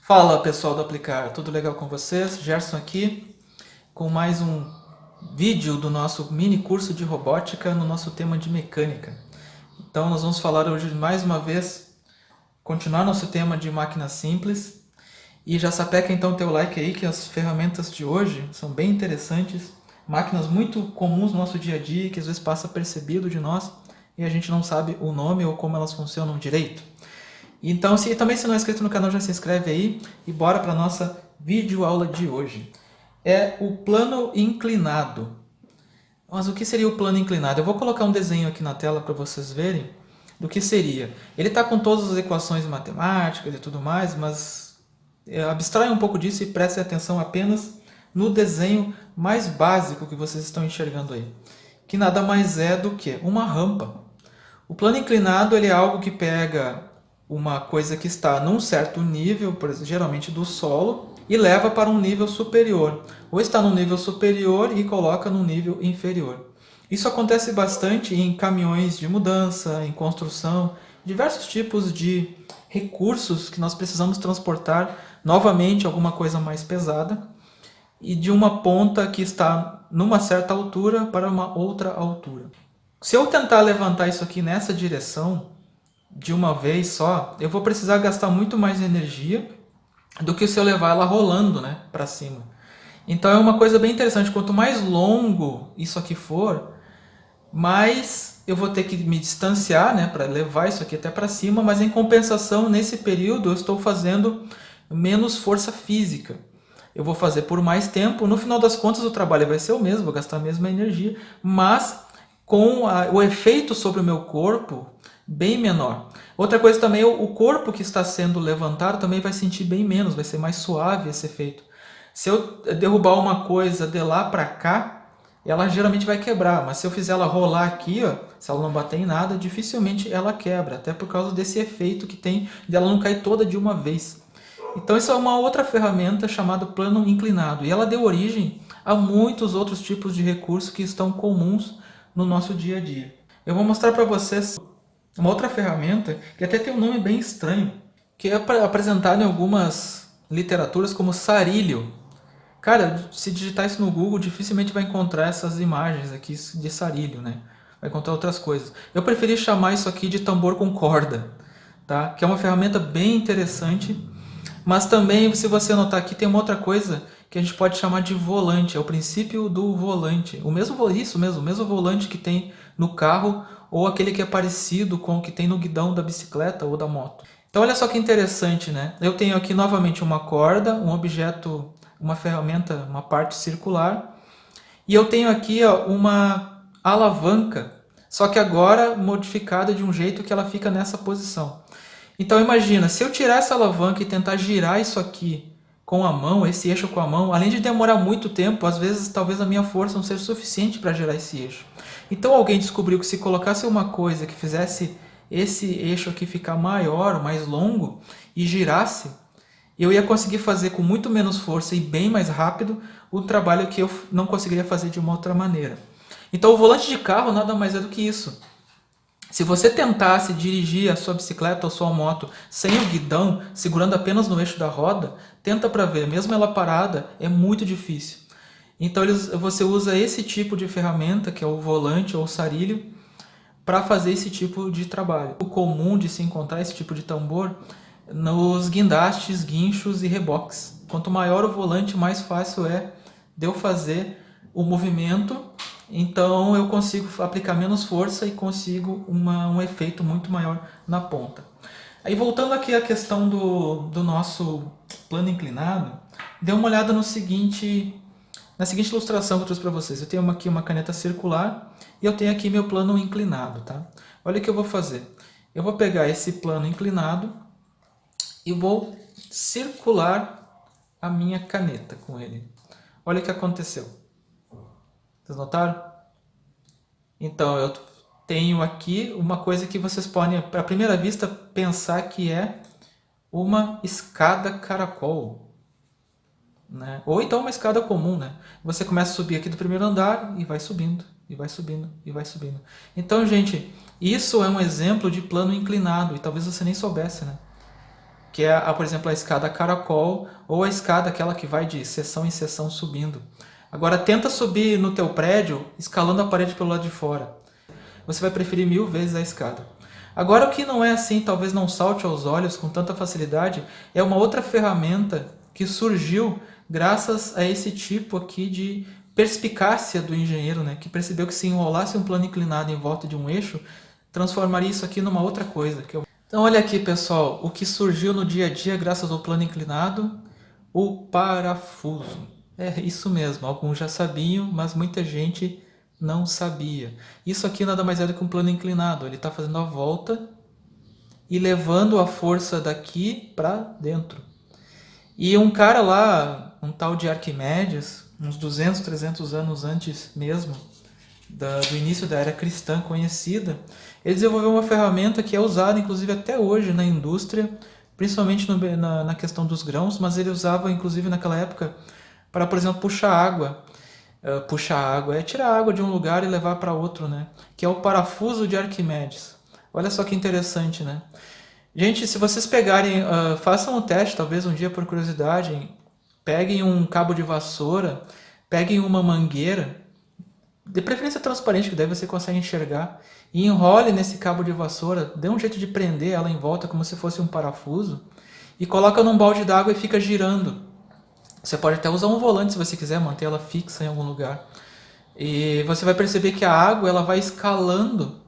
Fala pessoal do Aplicar, tudo legal com vocês? Gerson aqui com mais um vídeo do nosso mini curso de robótica no nosso tema de mecânica. Então nós vamos falar hoje mais uma vez, continuar nosso tema de máquinas simples. E já sapeca então teu like aí que as ferramentas de hoje são bem interessantes, máquinas muito comuns no nosso dia a dia que às vezes passa percebido de nós e a gente não sabe o nome ou como elas funcionam direito. Então, se não é inscrito no canal, já se inscreve aí e bora para a nossa videoaula de hoje. É o plano inclinado. Mas o que seria o plano inclinado? Eu vou colocar um desenho aqui na tela para vocês verem do que seria. Ele está com todas as equações matemáticas e tudo mais, mas abstrai um pouco disso e preste atenção apenas no desenho mais básico que vocês estão enxergando aí, que nada mais é do que uma rampa. O plano inclinado ele é algo que pega uma coisa que está num certo nível, por exemplo, geralmente do solo, e leva para um nível superior. Ou está no nível superior e coloca no nível inferior. Isso acontece bastante em caminhões de mudança, em construção, diversos tipos de recursos que nós precisamos transportar novamente alguma coisa mais pesada e de uma ponta que está numa certa altura para uma outra altura. Se eu tentar levantar isso aqui nessa direção, de uma vez só, eu vou precisar gastar muito mais energia do que se eu levar ela rolando, né, para cima. Então é uma coisa bem interessante, quanto mais longo isso aqui for, mais eu vou ter que me distanciar, né, para levar isso aqui até para cima, mas em compensação, nesse período eu estou fazendo menos força física. Eu vou fazer por mais tempo, no final das contas o trabalho vai ser o mesmo, vou gastar a mesma energia, mas com o efeito sobre o meu corpo bem menor. Outra coisa também, o corpo que está sendo levantado também vai sentir bem menos, vai ser mais suave esse efeito. Se eu derrubar uma coisa de lá para cá, ela geralmente vai quebrar, mas se eu fizer ela rolar aqui, ó, se ela não bater em nada, dificilmente ela quebra, até por causa desse efeito que tem dela não cair toda de uma vez. Então isso é uma outra ferramenta chamada plano inclinado, e ela deu origem a muitos outros tipos de recursos que estão comuns no nosso dia a dia. Eu vou mostrar para vocês uma outra ferramenta que até tem um nome bem estranho, que é apresentado em algumas literaturas como sarilho. Cara, se digitar isso no Google, dificilmente vai encontrar essas imagens aqui de sarilho, né? Vai encontrar outras coisas. Eu preferi chamar isso aqui de tambor com corda, tá? Que é uma ferramenta bem interessante. Mas também, se você notar aqui, tem uma outra coisa que a gente pode chamar de volante. É o princípio do volante. O mesmo volante que tem no carro ou aquele que é parecido com o que tem no guidão da bicicleta ou da moto. Então olha só que interessante, né? Eu tenho aqui novamente uma corda, um objeto, uma ferramenta, uma parte circular. E eu tenho aqui ó, uma alavanca, só que agora modificada de um jeito que ela fica nessa posição. Então imagina, se eu tirar essa alavanca e tentar girar isso aqui com a mão, esse eixo com a mão, além de demorar muito tempo, às vezes talvez a minha força não seja suficiente para girar esse eixo. Então alguém descobriu que se colocasse uma coisa que fizesse esse eixo aqui ficar maior, mais longo, e girasse, eu ia conseguir fazer com muito menos força e bem mais rápido o trabalho que eu não conseguiria fazer de uma outra maneira. Então o volante de carro nada mais é do que isso. Se você tentasse dirigir a sua bicicleta ou sua moto sem o guidão, segurando apenas no eixo da roda, tenta para ver, mesmo ela parada, é muito difícil. Então você usa esse tipo de ferramenta, que é o volante ou o sarilho, para fazer esse tipo de trabalho. O comum de se encontrar esse tipo de tambor nos guindastes, guinchos e reboques. Quanto maior o volante, mais fácil é de eu fazer o movimento, então eu consigo aplicar menos força e consigo um efeito muito maior na ponta. Aí voltando aqui à questão do nosso plano inclinado, dê uma olhada na seguinte ilustração que eu trouxe para vocês. Eu tenho aqui uma caneta circular e eu tenho aqui meu plano inclinado. Tá? Olha o que eu vou fazer. Eu vou pegar esse plano inclinado e vou circular a minha caneta com ele. Olha o que aconteceu. Vocês notaram? Então, eu tenho aqui uma coisa que vocês podem, à primeira vista, pensar que é uma escada caracol. Né? Ou então uma escada comum. Né? Você começa a subir aqui do primeiro andar e vai subindo, e vai subindo, e vai subindo. Então, gente, isso é um exemplo de plano inclinado, e talvez você nem soubesse. Né? que é, por exemplo, a escada caracol ou a escada aquela que vai de seção em seção subindo. Agora tenta subir no teu prédio escalando a parede pelo lado de fora. Você vai preferir 1000 vezes a escada. Agora o que não é assim, talvez não salte aos olhos com tanta facilidade, é uma outra ferramenta que surgiu graças a esse tipo aqui de perspicácia do engenheiro, né? Que percebeu que se enrolasse um plano inclinado em volta de um eixo, transformaria isso aqui numa outra coisa. Então olha aqui, pessoal, o que surgiu no dia a dia graças ao plano inclinado, o parafuso. É isso mesmo, alguns já sabiam, mas muita gente não sabia. Isso aqui nada mais é do que um plano inclinado, ele está fazendo a volta e levando a força daqui para dentro. E um cara lá, um tal de Arquimedes, uns 200, 300 anos antes mesmo do início da era cristã conhecida, ele desenvolveu uma ferramenta que é usada inclusive até hoje na indústria, principalmente na questão dos grãos, mas ele usava inclusive naquela época para, por exemplo, puxar água. Puxar água é tirar água de um lugar e levar para outro, né? Que é o parafuso de Arquimedes. Olha só que interessante, né? Gente, se vocês pegarem, façam um teste, talvez um dia por curiosidade, peguem um cabo de vassoura, peguem uma mangueira, de preferência transparente, que daí você consegue enxergar, e enrole nesse cabo de vassoura, dê um jeito de prender ela em volta como se fosse um parafuso, e coloca num balde d'água e fica girando. Você pode até usar um volante se você quiser, manter ela fixa em algum lugar. E você vai perceber que a água ela vai escalando,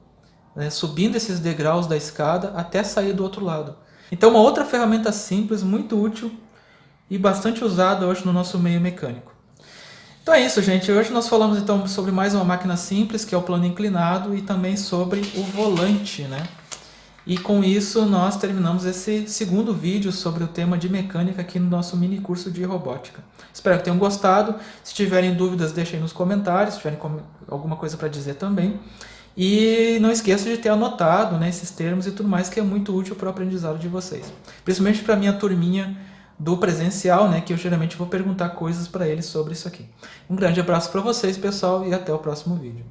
né, subindo esses degraus da escada até sair do outro lado. Então uma outra ferramenta simples, muito útil e bastante usada hoje no nosso meio mecânico. Então é isso, gente. Hoje nós falamos então sobre mais uma máquina simples, que é o plano inclinado, e também sobre o volante, né? E com isso nós terminamos esse segundo vídeo sobre o tema de mecânica aqui no nosso mini curso de robótica. Espero que tenham gostado. Se tiverem dúvidas, deixem nos comentários, se tiverem alguma coisa para dizer também. E não esqueça de ter anotado, né, esses termos e tudo mais, que é muito útil para o aprendizado de vocês. Principalmente para a minha turminha do presencial, né, que eu geralmente vou perguntar coisas para eles sobre isso aqui. Um grande abraço para vocês, pessoal, e até o próximo vídeo.